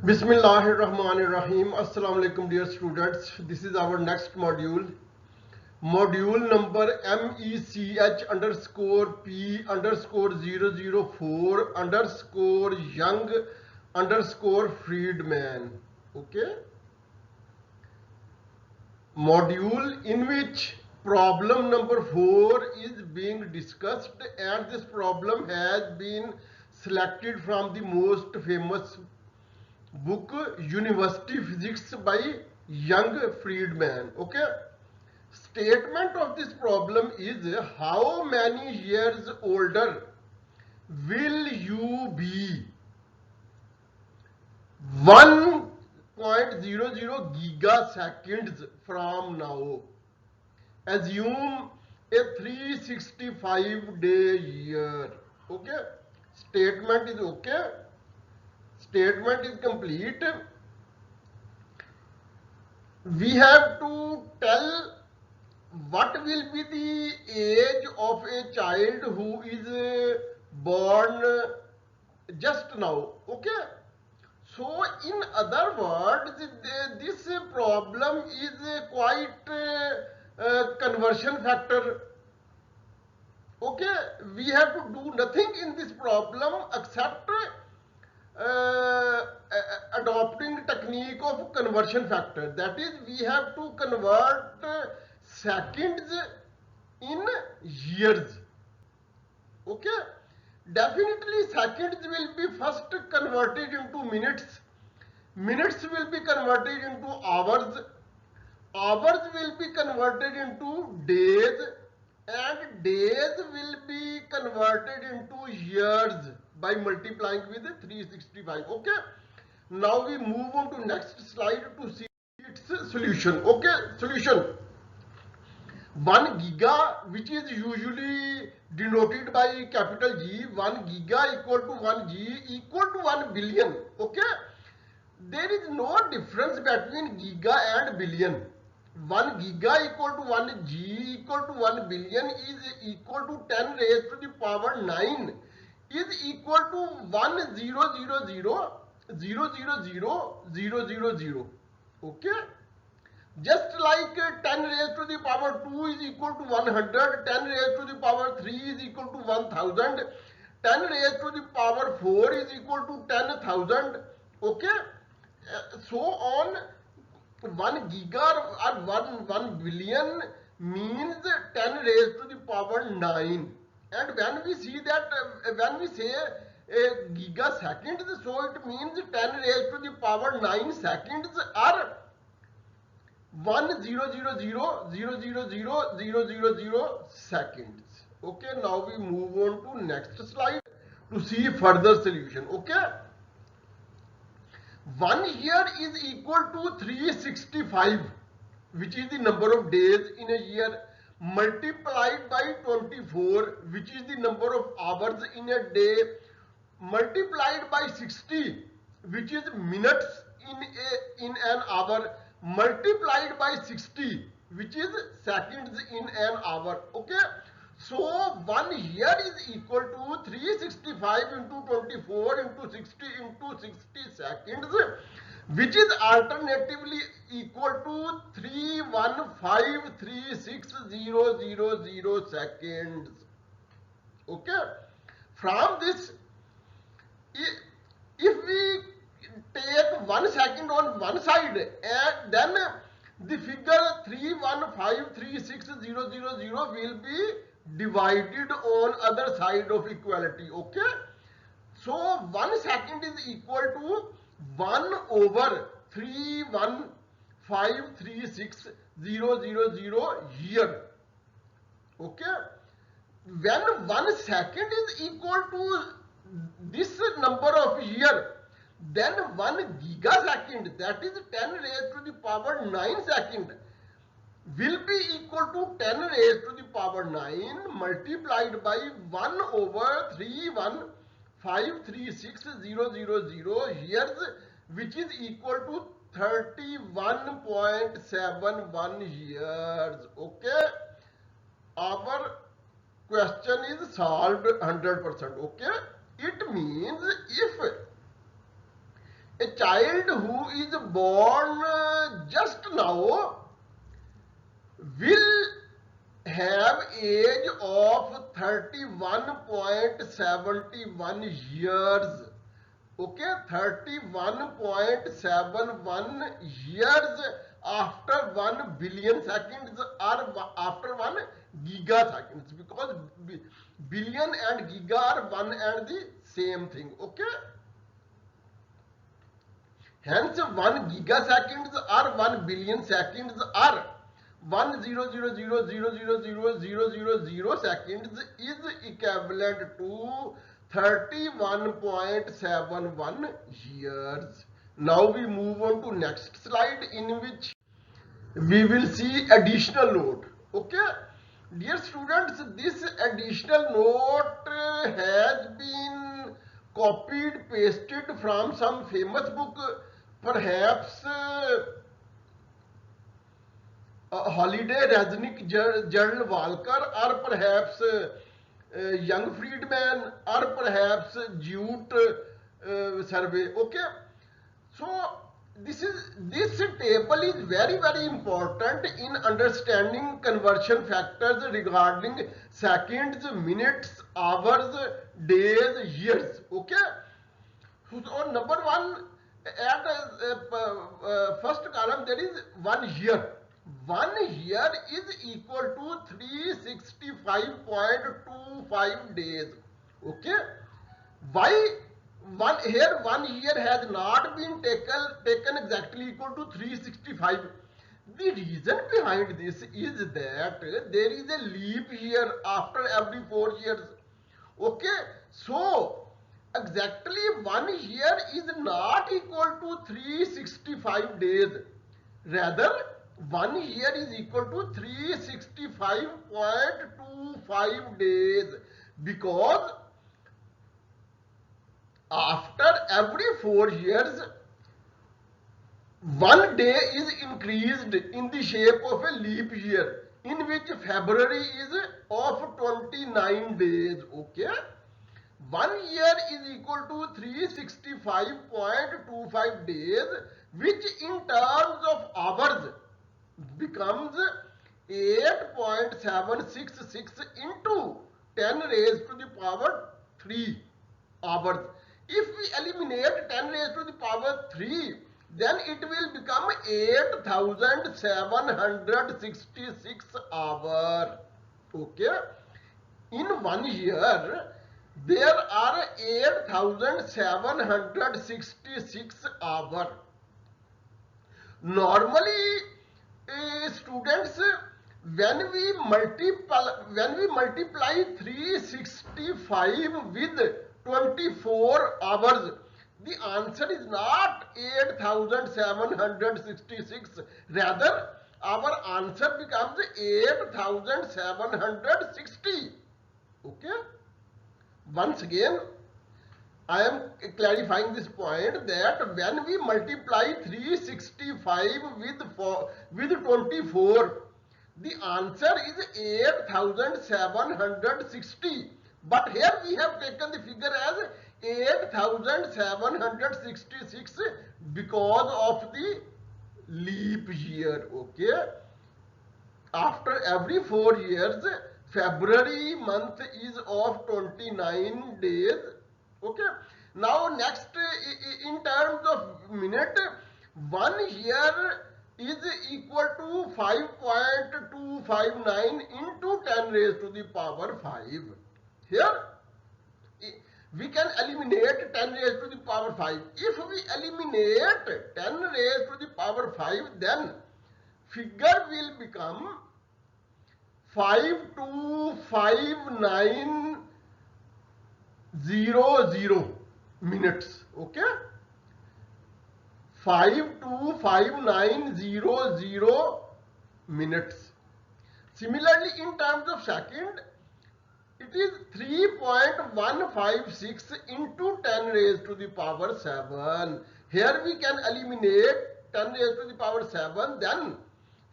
Bismillahirrahmanirrahim. Assalamu alaikum, dear students. This is our next module. Module number MECH underscore P underscore 004 underscore Young underscore Friedman. Okay. Module in which problem number 4 is being discussed, and this problem has been selected from the most famous book University Physics by Young Friedman. Okay. Statement of this problem is, how many years older will you be 1.00 gigaseconds from now? Assume a 365-day year. Okay. Statement is okay. Statement is complete. We have to tell what will be the age of a child who is born just now. Okay. So in other words, this problem is quite conversion factor. Okay, we have to do nothing in this problem except adopting technique of conversion factor. That is, we have to convert seconds in years. Okay, definitely seconds will be first converted into minutes. Minutes will be converted into hours. Hours will be converted into days, and days will be converted into years by multiplying with 365. Okay. Now we move on to next slide to see its solution. Okay. Solution. 1 giga, which is usually denoted by capital G, 1 giga equal to 1 G equal to 1 billion. Okay. There is no difference between giga and billion. 1 giga equal to 1 G equal to 1 billion is equal to 10 raised to the power 9 is equal to 1,000,000,000,000. Okay. Just like 10 raised to the power 2 is equal to 100, 10 raised to the power 3 is equal to 1000, 10 raised to the power 4 is equal to 10,000. Okay. So on. 1 giga or 1 billion means 10 raised to the power 9. And when we see that, when we say a gigaseconds, so it means 10 raised to the power 9 seconds are 1,000,000,000,000 seconds. Okay, now we move on to next slide to see further solution. Okay. 1 year is equal to 365, which is the number of days in a year, multiplied by 24, which is the number of hours in a day, multiplied by 60, which is minutes in an hour, multiplied by 60, which is seconds in an hour. Okay. So 1 year is equal to 365 into 24 into 60 into 60 seconds, which is alternatively equal to 31536,000 seconds. Okay. From this, if we take 1 second on one side, and then the figure 31536,000 will be divided on other side of equality. Okay. So 1 second is equal to 1 over 31536,000 year. Okay. When 1 second is equal to this number of year, then 1 gigasecond, that is 10 raised to the power 9 second, will be equal to 10 raised to the power 9 multiplied by 1 over 31536,000 years, which is equal to 31.71 years. Okay. Our question is solved 100%. Okay. It means if A child who is born just now will have age of 31.71 years. Okay, 31.71 years after 1 billion seconds or after 1 gigaseconds, because billion and giga are one and the same thing. Okay, hence 1 gigaseconds or 1 billion seconds are 1,000,000,000,000 seconds is equivalent to 31.71 years. Now we move on to next slide, in which we will see additional note. Okay, dear students, this additional note has been copied pasted from some famous book, perhaps Holiday, Resnick, Journal Walker, or perhaps Young Friedman, or perhaps Jute survey. Okay, so this table is very important in understanding conversion factors regarding seconds, minutes, hours, days, years. Okay, so number one, at first column there is 1 year. 1 year is equal to 365.25 days. Okay, why here 1 year has not been taken exactly equal to 365? The reason behind this is that there is a leap year after every 4 years. Okay, so exactly 1 year is not equal to 365 days. Rather, 1 year is equal to 365.25 days, because after every 4 years 1 day is increased in the shape of a leap year, in which February is of 29 days. Okay, 1 year is equal to 365.25 days, which in terms of hours becomes 8.766 into 10 raised to the power 3 hours. If we eliminate 10 raised to the power 3, then it will become 8,766 hours. Okay, in 1 year there are 8,766 hours. Normally, students, when we multiply 365 with 24 hours, the answer is not 8,766. Rather, our answer becomes 8,760. Okay, once again I am clarifying this point, that when we multiply 365 with 24, the answer is 8,760. But here we have taken the figure as 8,766 because of the leap year. Okay, after every 4 years, February month is of 29 days. Okay, now next, in terms of minute, 1 year is equal to 5.259 into 10 raised to the power 5. Here we can eliminate 10 raised to the power 5. If we eliminate 10 raised to the power 5, then figure will become 525,900 minutes. Okay, 525,900 minutes. Similarly, in terms of second, it is 3.156 into 10 raised to the power 7. Here we can eliminate 10 raised to the power 7, then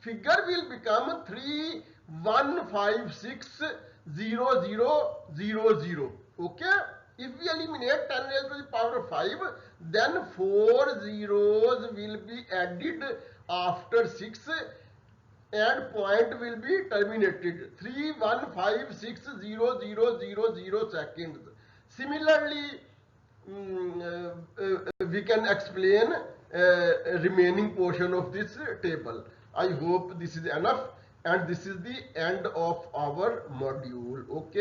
figure will become 3,156,0000. Okay, If we eliminate 10 raised to the power 5, then 4 zeros will be added after 6 and point will be terminated. 3156000 seconds. Similarly, we can explain remaining portion of this table. I hope this is enough, and this is the end of our module. Okay.